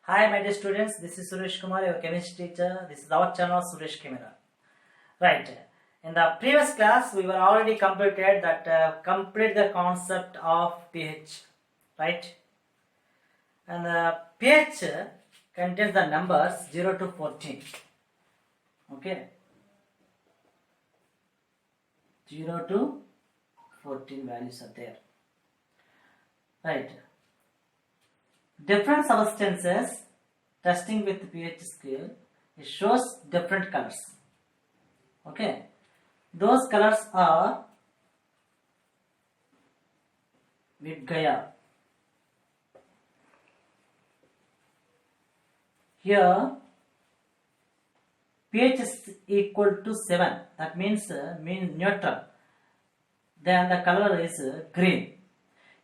Hi, my dear students. This is Suresh Kumar, your chemistry teacher. This is our channel, Suresh Kimera. Right. In the previous class, we were already completed that complete the concept of pH. Right. And the pH contains the numbers 0 to 14. Okay. 0 to 14 values are there. Right. Different substances testing with pH scale, it shows different colors. Okay, those colors are Vidgaya. Here pH is equal to 7, that means neutral. Then the color is green.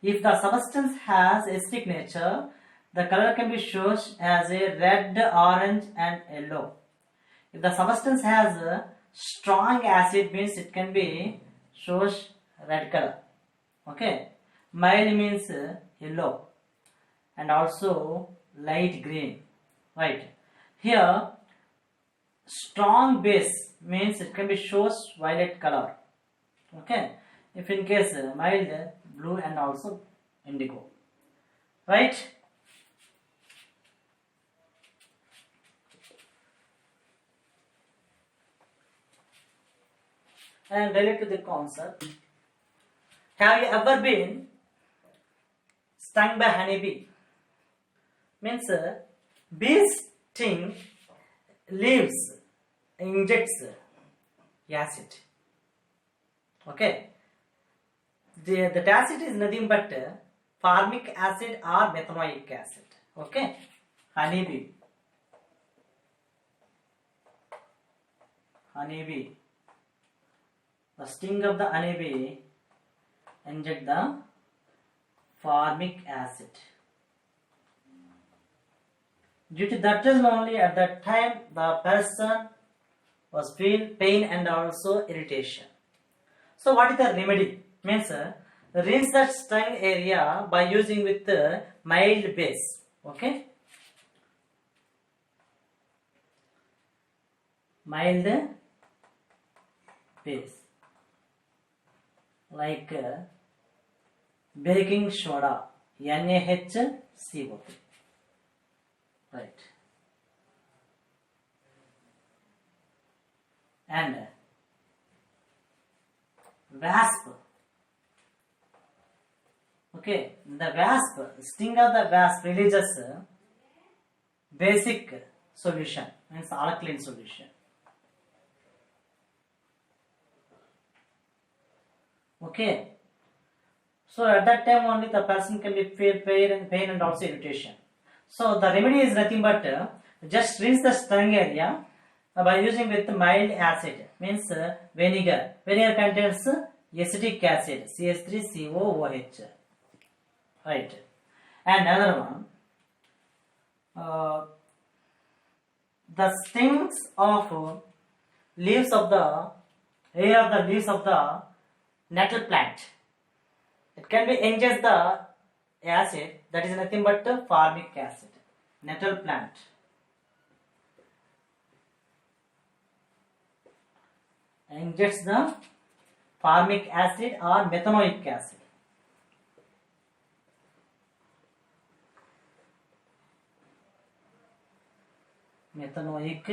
If the substance has acidic nature, the color can be shown as a red, orange and yellow. If the substance has a strong acid, means it can be shown red color. Okay, mild means yellow and also light green. Right, here strong base means it can be shown violet color. Okay, if in case mild, blue and also indigo. Right. And related to the concept, have you ever been stung by honeybee? Means bees sting leaves injects acid. Okay, the acid is nothing but formic acid or methanoic acid. Okay, honeybee. The sting of the honeybee inject the formic acid. Due to that reason only, at that time the person was feel pain and also irritation. So what is the remedy? Means rinse that stung area by using with the mild base. Okay, mild base like baking soda, NaHCO. Right, and wasp. Okay, the wasp, sting of the wasp releases basic solution, means alkaline solution. Okay, so at that time only the person can be feel pain and also irritation. So the remedy is nothing but just rinse the stung area by using with mild acid, means vinegar. Vinegar contains acetic acid, CH3COOH. Right, and another one, the stings of leaves of the leaves of the nettle plant. It can be ingest the acid, that is nothing but formic acid. Nettle plant. Injects the formic acid or methanoic acid. Methanoic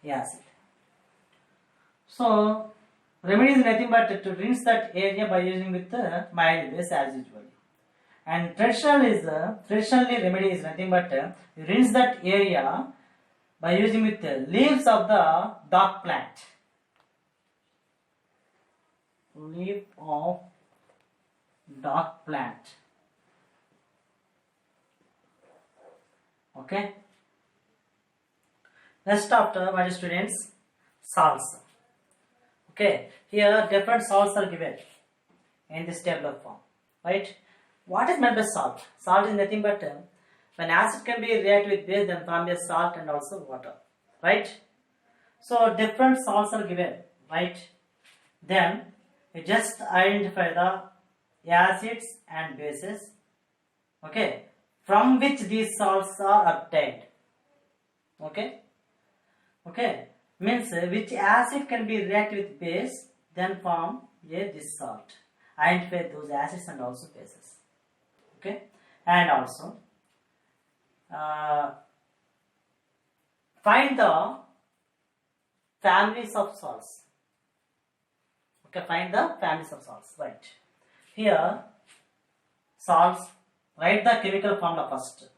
acid. So remedy is nothing but to rinse that area by using with the mild base as usual. And traditionally remedy is nothing but rinse that area by using with the leaves of the dock plant. Leaf of dock plant. Okay. Next after, my students, salts. Okay, here different salts are given in this table of form. Right. What is meant by salt? Salt is nothing but when acid can be react with base, then form a salt and also water. Right. So different salts are given. Right. Then you just identify the acids and bases. Okay, from which these salts are obtained. Okay, means which acid can be reacted with base, then form this salt. Identify those acids and also bases. Okay, and also find the families of salts. Okay, find the families of salts. Right. Here, salts. Write the chemical formula first.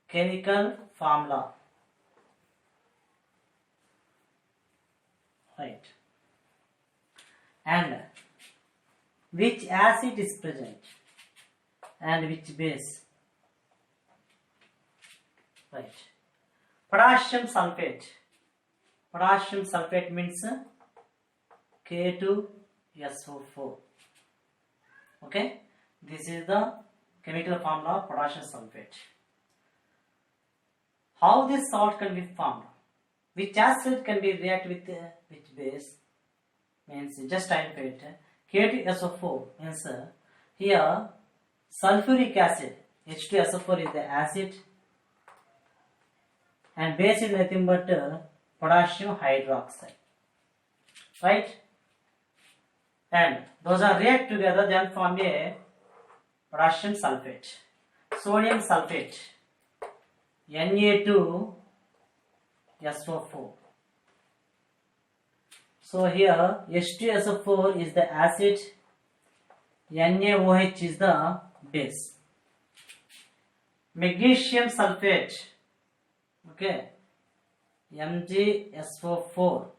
Chemical formula. Right. And which acid is present and which base. Right. Potassium sulfate. Potassium sulfate means K2SO4. Okay. This is the chemical formula of potassium sulfate. How this salt can be formed? Which acid can be reacted with which base? Means just identify it. K2SO4 means here sulfuric acid H2SO4 is the acid and base is nothing but potassium hydroxide. Right? And those are react together, then form a potassium sulfate. Sodium sulfate Na2SO4. So here H2SO4 is the acid, NaOH is the base. Magnesium sulfate, okay, MgSO4.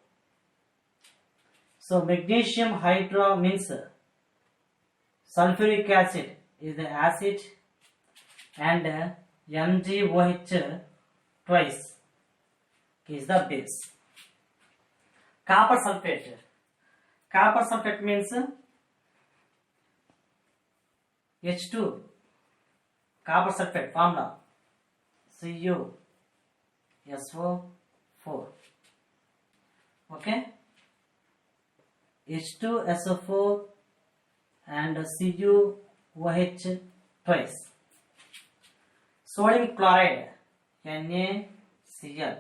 So magnesium hydro means sulfuric acid is the acid and MgOH twice is the base. Copper sulfate. Copper sulfate means H2. Copper sulfate formula CuSO4. Okay. H2SO4 and CuOH twice. Sodium chloride NaCl.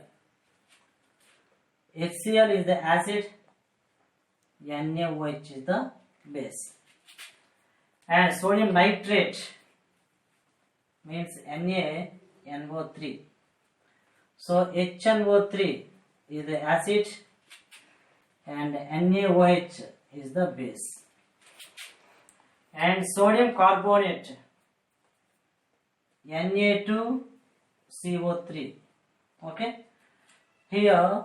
HCl is the acid, NaOH is the base. And sodium nitrate means NaNO3. So HNO3 is the acid and NaOH is the base. And sodium carbonate Na2CO3. Okay. Here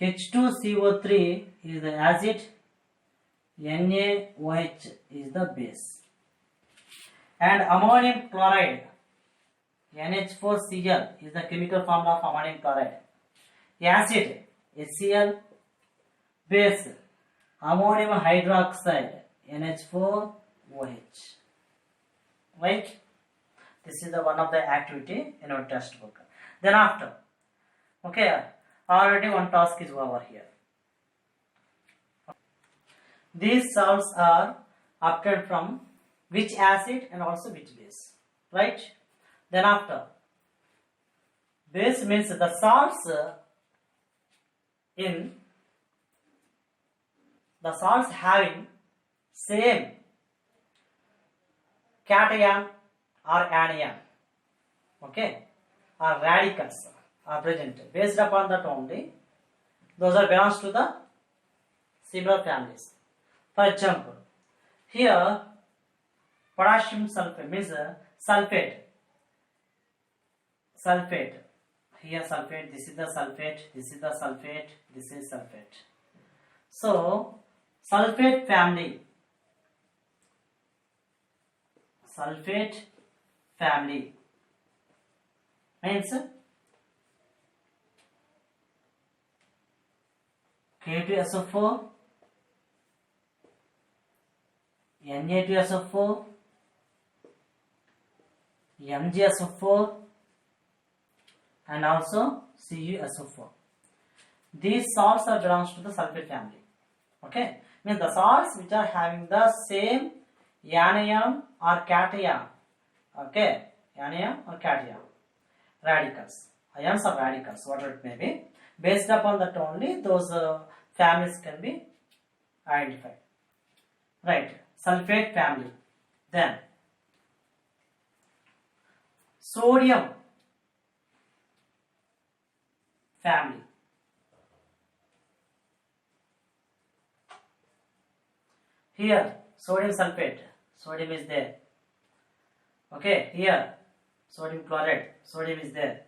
H2CO3 is the acid, NaOH is the base. And ammonium chloride NH4Cl is the chemical formula of ammonium chloride. Acid HCl, base ammonium hydroxide NH4OH. Right? This is the one of the activity in our textbook. Then after, okay, already one task is over here. These salts are obtained from which acid and also which base. Right? Then after, base means the salts having same cation or anion, okay, or radicals are present. Based upon that only, those are belongs to the similar families. For example, here potassium sulfate means sulfate. Here sulfate, this is the sulfate, this is the sulfate, this is sulfate. So sulfate family means K2SO4, Na2SO4, MgSO4 and also CuSO4. These salts are belongs to the sulfate family. Okay, means the salts which are having the same anion or cation Okay, anion or cation. Radicals, ions or radicals, whatever it may be. Based upon that only those families can be identified. Right, sulfate family. Then sodium family. Here sodium sulfate, sodium is there. Okay, here sodium chloride, sodium is there.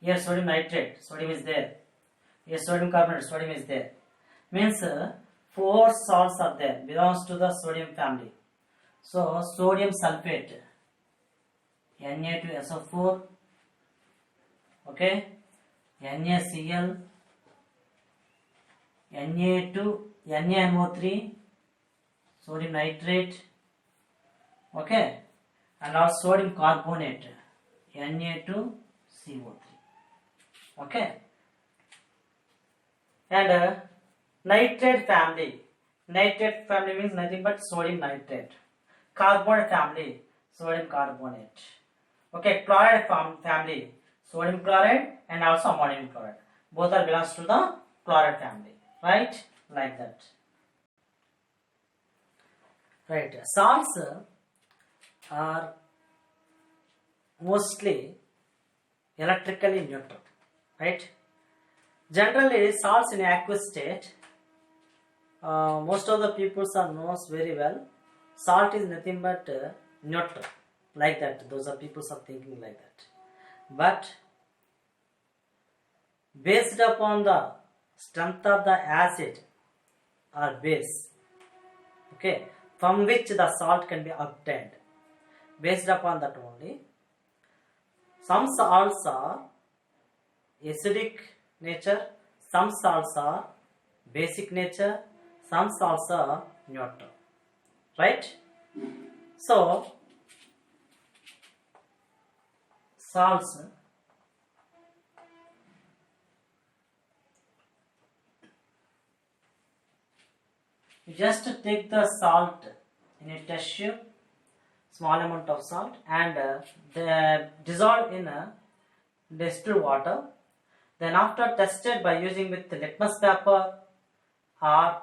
Here sodium nitrate, sodium is there. Here sodium carbonate, sodium is there. Means 4 salts are there, belongs to the sodium family. So sodium sulfate, Na2SO4, okay, NaCl, Na2, NaNO3, sodium nitrate, okay, and also sodium carbonate, Na2CO3, okay, and nitrate family. Nitrate family means nothing but sodium nitrate. Carbonate family, sodium carbonate. Okay, chloride family, sodium chloride and also ammonium chloride. Both are belongs to the chloride family, right? Like that. Right. Salts are mostly electrically neutral, right? Generally, salts in aqueous state, most of the people knows very well. Salt is nothing but neutral, like that. Those are people are thinking like that. But based upon the strength of the acid or base, okay, from which the salt can be obtained, based upon that only, some salts are acidic nature, some salts are basic nature, some salts are neutral, right? So salts, you just take the salt in a test tube, small amount of salt, and they dissolve in distilled water. Then after tested by using with litmus paper or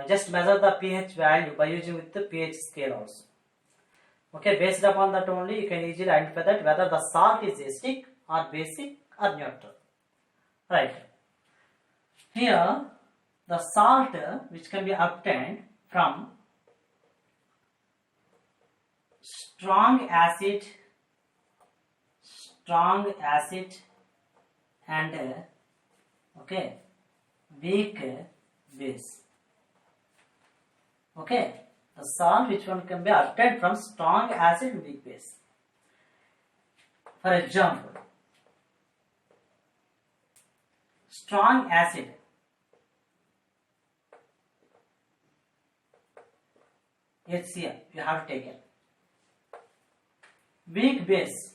just measure the pH value by using with the pH scale also. Okay, based upon that only you can easily identify that whether the salt is acidic or basic or neutral. Right. Here the salt which can be obtained from strong acid and okay, weak base. Okay, the salt which one can be obtained from strong acid and weak base. For example, strong acid, HCl, you have to take it. Weak base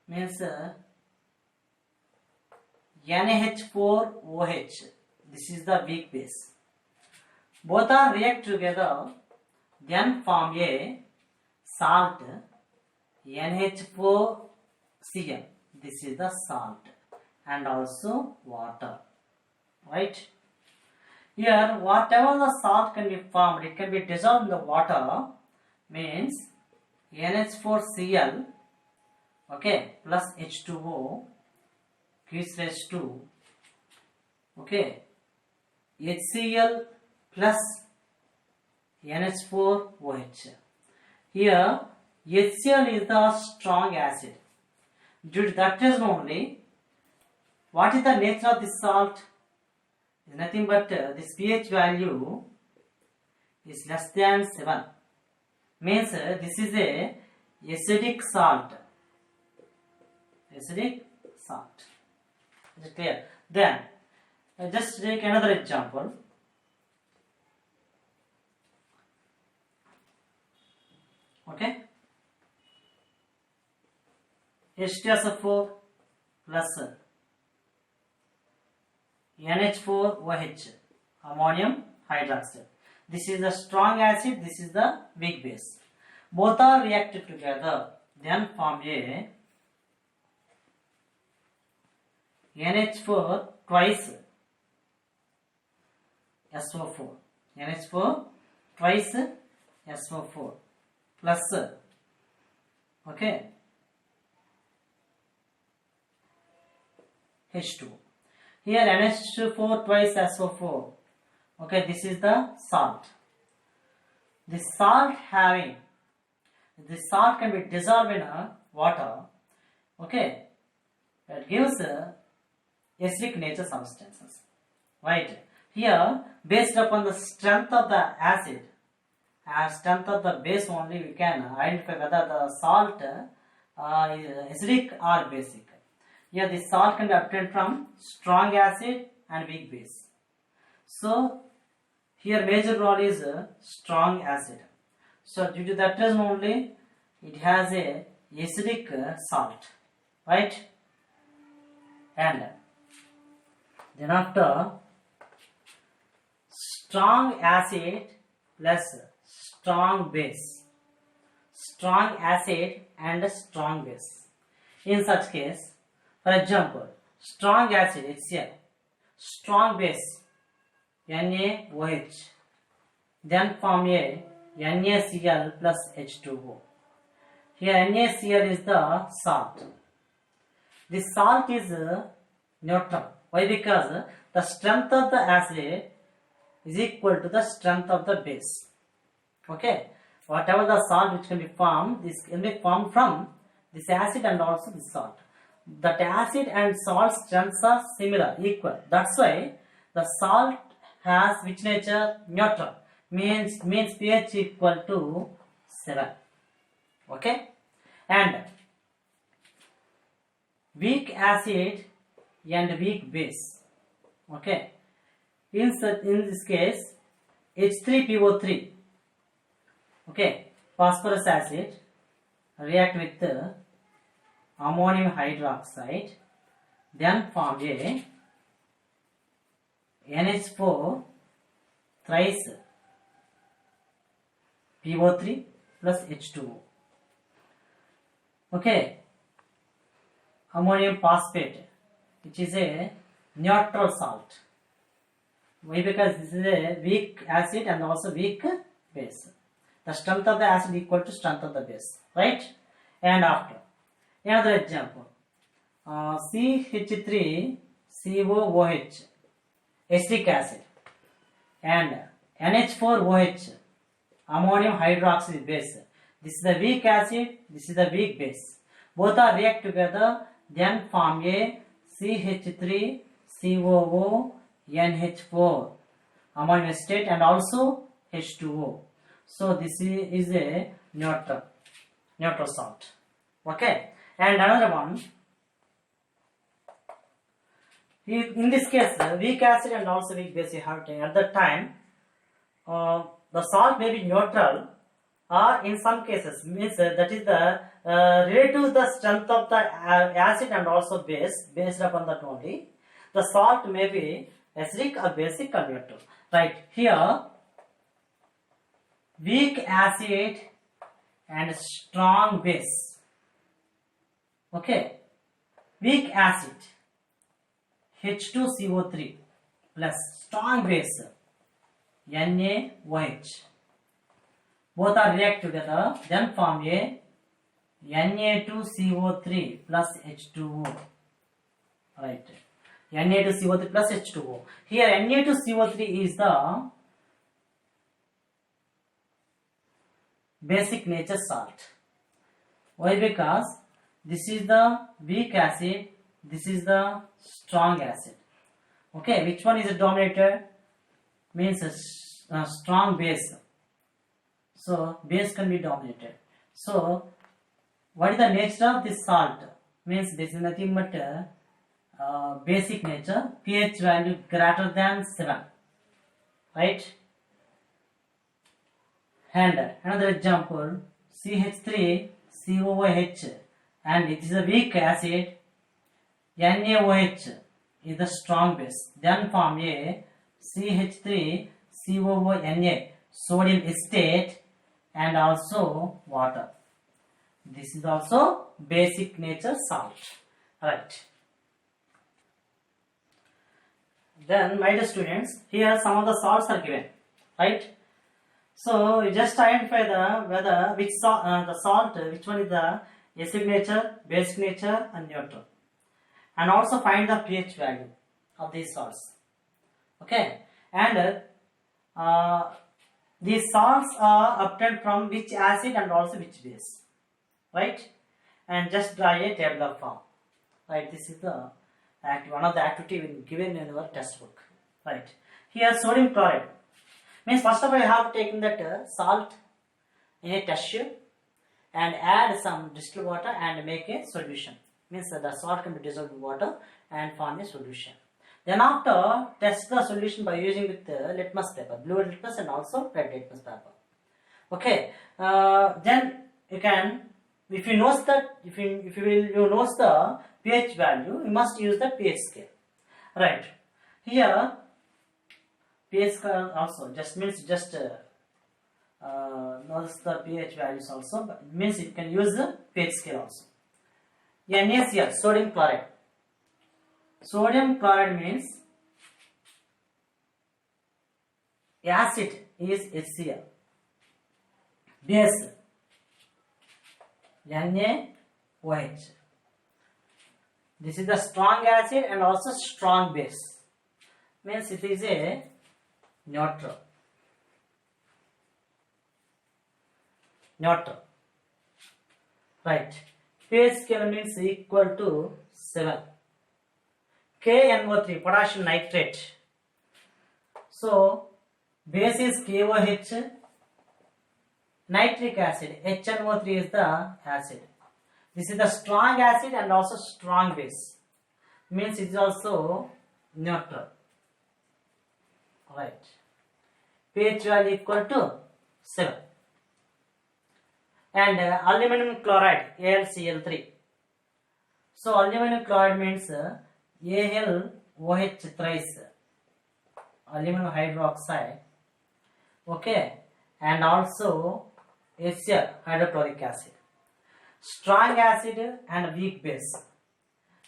means NH4OH. This is the weak base. Both are react together, then form a salt NH4Cl. This is the salt, and also water, right? Here whatever the salt can be formed, it can be dissolved in the water, means NH4Cl, okay, plus H2O gives H2, okay, HCl plus NH4OH. Here HCl is the strong acid. Due to that reason only, what is the nature of this salt? Is nothing but this pH value is less than 7. Means this is a acidic salt. Acidic salt. Is it clear? Then just take another example. Okay. H2SO4 plus NH4OH, ammonium hydroxide. This is the strong acid, this is the weak base. Both are reacted together, then form a NH4 twice SO4. NH4 twice SO4 plus, okay, H2. Here NH4 twice SO4. Okay, this is the salt. The salt can be dissolved in water. Okay, it gives acidic nature substances. Right. Here, based upon the strength of the acid, strength of the base only, we can identify whether the salt is acidic or basic. Here, the salt can be obtained from strong acid and weak base. So, here major role is strong acid. So, due to that reason only, it has a acidic salt, right? And then after, strong acid plus strong base. Strong acid and strong base. In such case, for example, strong acid HCl, strong base NaOH, then form a NaCl plus H2O. Here NaCl is the salt. The salt is neutral. Why? Because the strength of the acid is equal to the strength of the base. Okay. Whatever the salt which can be formed, this can be formed from this acid and also this salt. That acid and salt strengths are similar, equal. That's why the salt has which nature? Neutral. Means pH equal to 7. Okay. And weak acid and weak base. Okay. In this case, H3PO3. Okay. Phosphorus acid react with ammonium hydroxide, then form a NH4 thrice PO3 plus H2O. Okay. Ammonium phosphate, which is a neutral salt. Why? Because this is a weak acid and also weak base. The strength of the acid equal to strength of the base, right? And after, another example, CH3COOH, acetic acid, and NH4OH, ammonium hydroxide base. This is the weak acid, this is the weak base. Both are react together, then form a CH3COO ammonium acetate and also H2O. So this is a neutral salt. Okay. And another one, in this case, weak acid and also weak base you have to. At that time, the salt may be neutral, or in some cases, means that is the relative to the strength of the acid and also base, based upon that only, the salt may be acidic or basic or neutral. Right. Here, weak acid and strong base. Okay. Weak acid H2CO3 plus strong base NaOH. Both are react together, then form a Na2CO3 plus H2O. Right. Na2CO3 plus H2O. Here Na2CO3 is the basic nature salt. Why? Because this is the weak acid, this is the strong acid. Okay, which one is dominated? Means a strong base. So base can be dominated. So what is the nature of this salt? Means this is nothing but basic nature, pH value greater than 7. Right? And another example, CH3COOH, and it is a weak acid, NaOH is the strong base. Then form a CH3COONA, sodium acetate, and also water. This is also basic nature salt, right? Then, my dear students, here some of the salts are given, right? So you just identify the whether which the salt, which one is the acid nature, basic nature, and neutral, and also find the pH value of these salts. Okay, and these salts are obtained from which acid and also which base, right? And just draw a table of form, right? This is the one of the activity given in our textbook, right? Here sodium chloride means first of all you have taken that salt in a test tube and add some distilled water and make a solution. Means that the salt can be dissolved in water and form a solution. Then after test the solution by using with litmus paper, blue litmus and also red litmus paper. Okay, then you can, if you knows that, if you knows the pH value, you must use the pH scale, right? Here pH scale also just means just knows the pH values also, but it means you can use the pH scale also. NaCl, sodium chloride. Sodium chloride means acid is HCl, base NaOH. This is the strong acid and also strong base. Means it is a neutral. Neutral. Right. pH scale means equal to 7. KNO3, potassium nitrate. So base is KOH, nitric acid, HNO3 is the acid. This is the strong acid and also strong base. Means it is also neutral. Right. pH value equal to 7. And aluminum chloride, AlCl3. So aluminum chloride means AlOH thrice, aluminum hydroxide, okay, and also HCl, hydrochloric acid. Strong acid and weak base.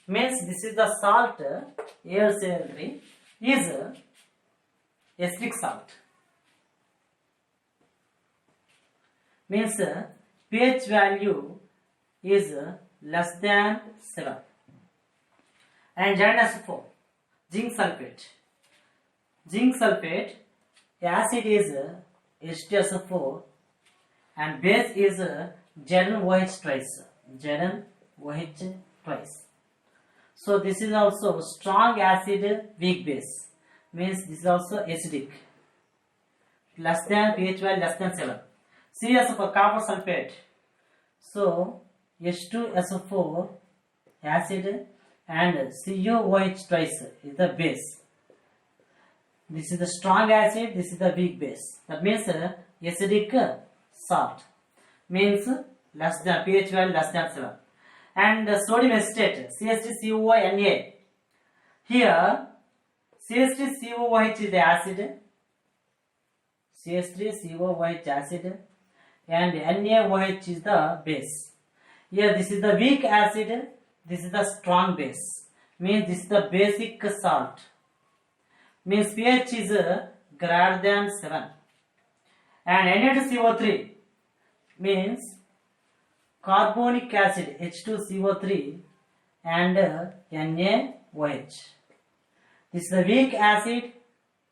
Means this is the salt AlCl3 is acidic salt. Means pH value is less than 7. And ZnSO4, zinc sulfate. Zinc sulfate, acid is H2SO4 and base is ZnOH twice. ZnOH twice. So this is also strong acid, weak base. Means this is also acidic. Less than pH value less than 7. CSO4, copper sulfate. So H2SO4 acid and COOH twice is the base. This is the strong acid, this is the weak base. That means acidic salt. Means less than pH value less than 7. And sodium acetate, CH3COONA. Here CH3COOH is the acid, CH3COOH acid, and NaOH is the base. Here this is the weak acid, this is the strong base. Means this is the basic salt. Means pH is greater than 7. And Na2CO3 means carbonic acid, H2CO3 and NaOH. This is the weak acid,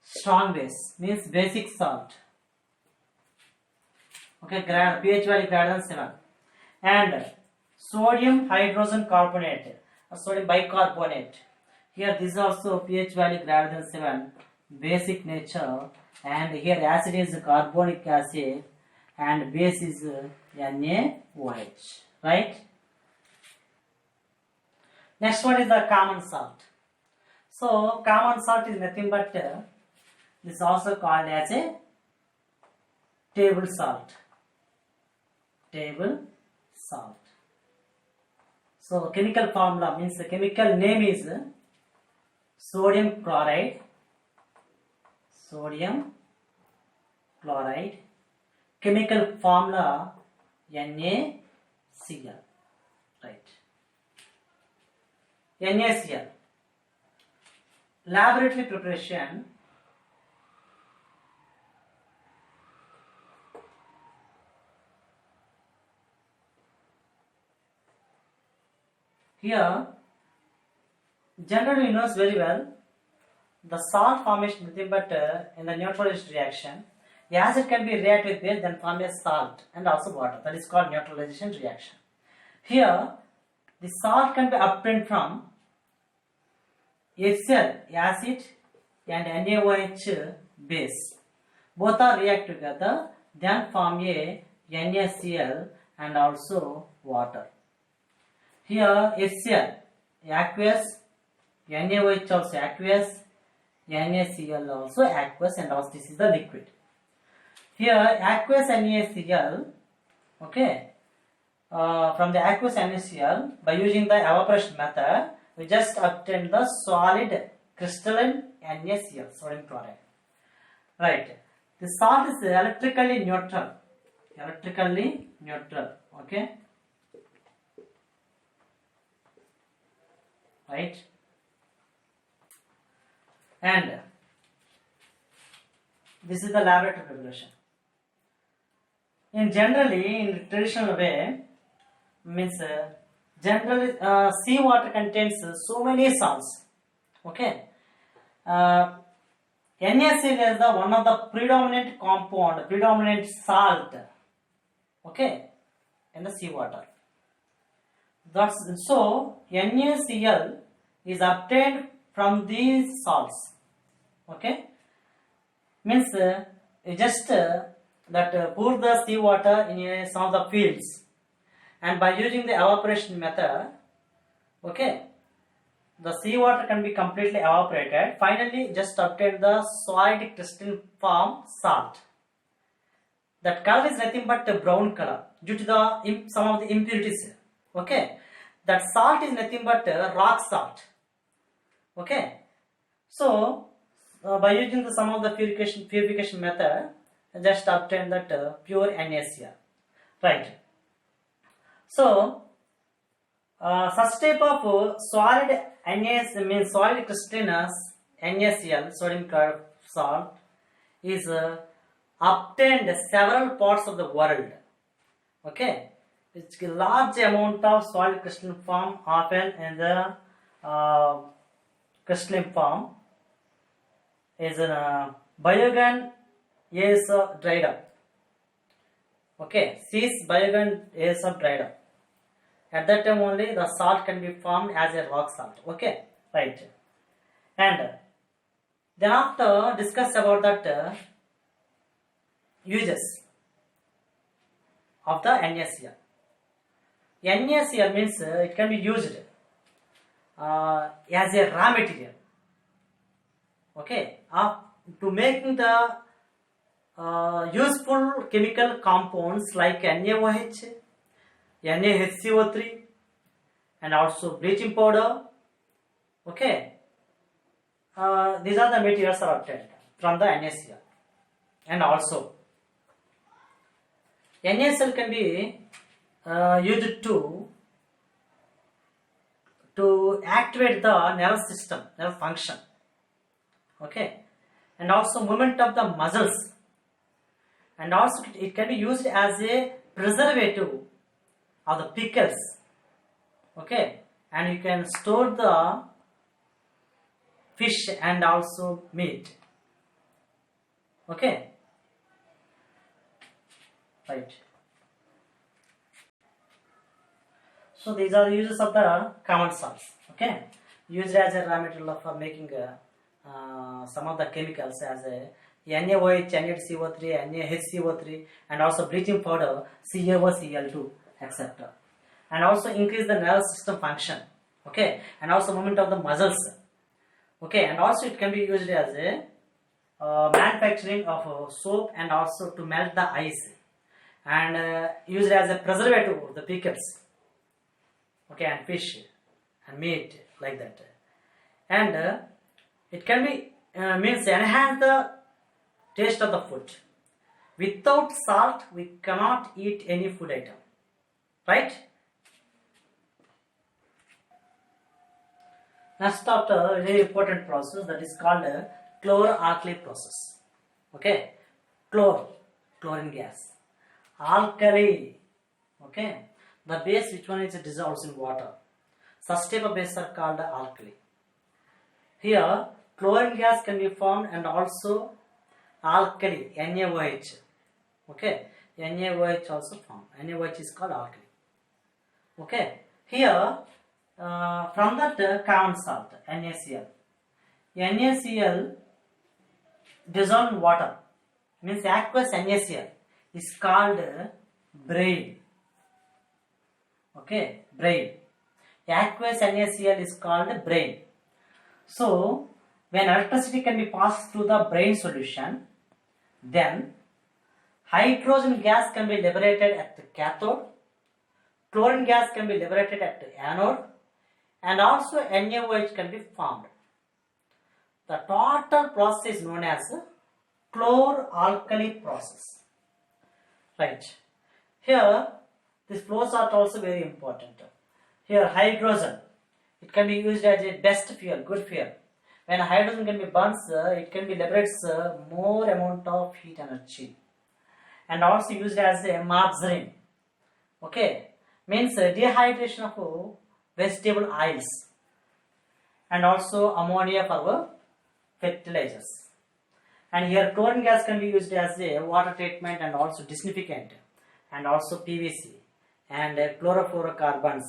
strong base, means basic salt. Okay, pH value greater than 7. And sodium hydrogen carbonate, sodium bicarbonate. Here this is also pH value greater than 7, basic nature, and here acid is carbonic acid and base is NaOH, right? Next one is the common salt. So common salt is nothing but this is also called as a table salt. Table salt. So chemical formula means the chemical name is sodium chloride. Sodium chloride chemical formula NaCl. Right. NaCl. Laboratory preparation. Here, generally knows very well the salt formation nothing but in the neutralization reaction. The acid can be react with base, then form a salt and also water. That is called neutralization reaction. Here, the salt can be obtained from HCl, acid, and NaOH, base. Both are react together, then form a NaCl and also water. Here, HCl, aqueous, NaOH also aqueous, NaCl also aqueous, and also this is the liquid. Here, aqueous NaCl, okay, from the aqueous NaCl, by using the evaporation method, we just obtain the solid crystalline NaCl, sodium chloride. Right. The salt is electrically neutral. Electrically neutral. Okay. Right. And this is the laboratory preparation. In generally, in traditional way, means generally seawater contains so many salts. Okay. NaCl is the one of the predominant compound, predominant salt. Okay, in the seawater. That's so NaCl is obtained from these salts. Okay, means you just pour the seawater in some of the fields, and by using the evaporation method, okay, the seawater can be completely evaporated. Finally, just obtain the solid crystalline form salt. That color is nothing but a brown color due to the some of the impurities. Okay, that salt is nothing but rock salt. Okay, so by using the some of the purification method, just obtain that pure NaCl. Right. So such type of solid NaCl means solid crystalline NaCl, sodium chloride salt, is obtained several parts of the world. Okay, it's a large amount of solid crystalline form, often in the crystalline form, is biogun is dried up. Okay, cis biogun is dried up. At that time only the salt can be formed as a rock salt. Okay, right. And then after discuss about that uses of the NaCl. NaCl means it can be used as a raw material. Okay, to making the useful chemical compounds like NaOH, NaHCO3, and also bleaching powder. Okay, these are the materials are obtained from the NaCl. And also NaCl can be used to activate the nervous system, nerve function. Okay, and also movement of the muscles, and also it can be used as a preservative of the pickles. Okay, and you can store the fish and also meat. Okay, right. So these are the uses of the common salts. Okay, used as a raw material for making some of the chemicals as a NaOH, NaCO3, NaHCO3, and also bleaching powder, CaOCl2, etc. And also increase the nervous system function. Okay, and also movement of the muscles. Okay, and also it can be used as a manufacturing of soap, and also to melt the ice, and used as a preservative of the pickles. Okay, and fish and meat, like that. And it can be means enhance the taste of the food. Without salt, we cannot eat any food item, right? Next after a very important process that is called a chloralkali process. Okay, chlorine gas, alkali. Okay, the base which one is dissolves in water. Such type of bases are called alkali. Here, chlorine gas can be formed and also alkali, NaOH. Okay, NaOH also formed. NaOH is called alkali. Okay, here from that carbon salt, NaCl. NaCl dissolved in water, means aqueous NaCl is called brine. Okay, brine. Aqueous NaCl is called brine. So, when electricity can be passed through the brine solution, then hydrogen gas can be liberated at the cathode, chlorine gas can be liberated at the anode, and also NaOH can be formed. The total process is known as chloralkali process. Right. Here, this flow chart also very important. Here, hydrogen, it can be used as a best fuel, good fuel. When hydrogen can be burnt, it can be liberates more amount of heat energy, and also used as a margarine. Okay, means dehydration of vegetable oils, and also ammonia for fertilizers. And here chlorine gas can be used as a water treatment and also disinfectant, and also PVC and chlorofluorocarbons.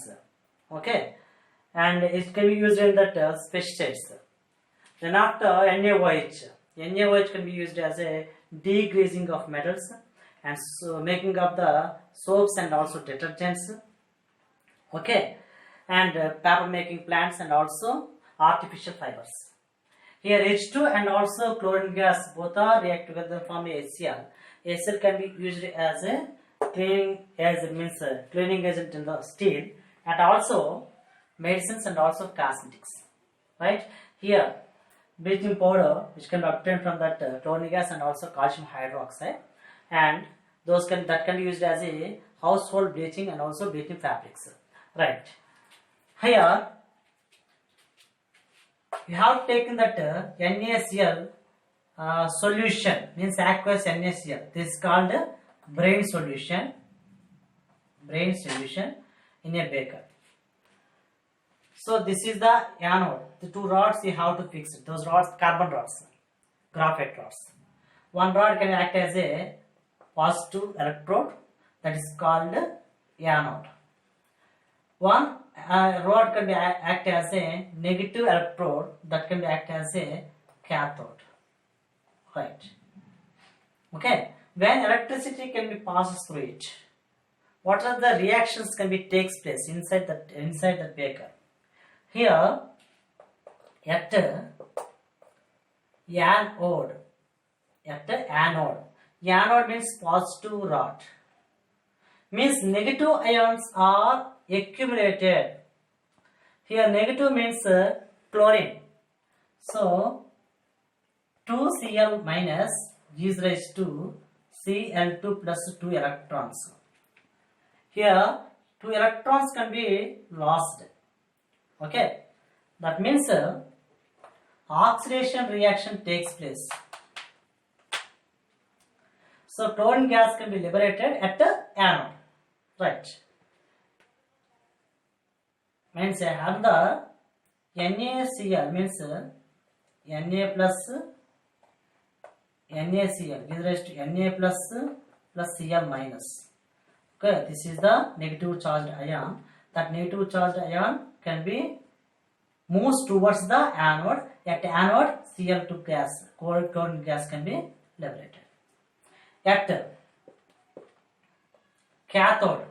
Okay, and it can be used in that pesticides. Then after NaOH can be used as a degreasing of metals, and so making of the soaps and also detergents. Okay, and paper making plants and also artificial fibers. Here H2 and also chlorine gas both are react together from HCl. HCl can be used as a cleaning agent in the steel, and also medicines and also cosmetics. Right, here bleaching powder which can be obtained from that chlorine gas and also calcium hydroxide, and that can be used as a household bleaching and also bleaching fabrics. Right, here we have taken that NaCl solution, means aqueous NaCl. This is called brine solution in a beaker. So this is the anode. The two rods you have to fix it. Those rods, carbon rods, graphite rods. One rod can act as a positive electrode, that is called anode. One rod can be act as a negative electrode, that can be act as a cathode. Right. Okay. When electricity can be passed through it, what are the reactions can be takes place inside the beaker? Here, at anode means positive rod, means negative ions are accumulated. Here negative means chlorine, so 2Cl minus gives rise to Cl2 plus 2 electrons. Here 2 electrons can be lost. Okay, that means oxidation reaction takes place. So chlorine gas can be liberated at the anode. Right. Means another NaCl means Na plus NaCl is raised to Na plus Cl minus. Okay, this is the negative charged ion. That negative charged ion can be moves towards the anode. At anode, Cl2 gas, chlorine gas can be liberated. At cathode,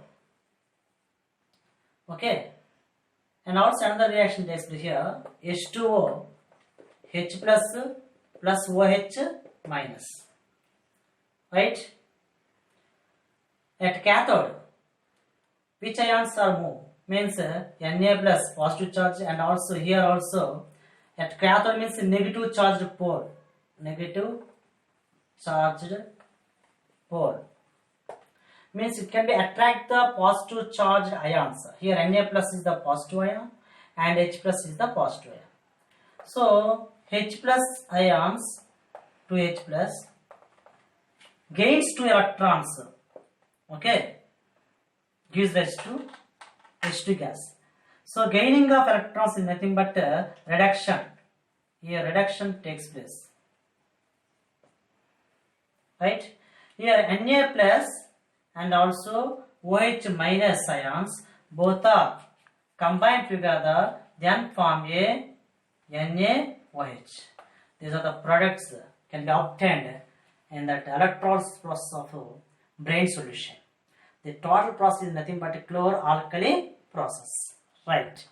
okay, and also another reaction takes place here. H2O, H plus OH minus. Right? At cathode, which ions are moved? Means Na plus positive charge, and also here also at cathode means negative charged pole, negative charged pole. Means it can be attract the positive charged ions. Here Na plus is the positive ion and H plus is the positive ion. So H plus ions to H plus gains 2 electrons. Okay, gives rise to H2 gas. So gaining of electrons is nothing but reduction. Here reduction takes place. Right? Here Na plus and also OH minus ions both are combined together, then form a NaOH. These are the products can be obtained in that electrolysis process of brain solution. The total process is nothing but a chlor-alkali process. Right.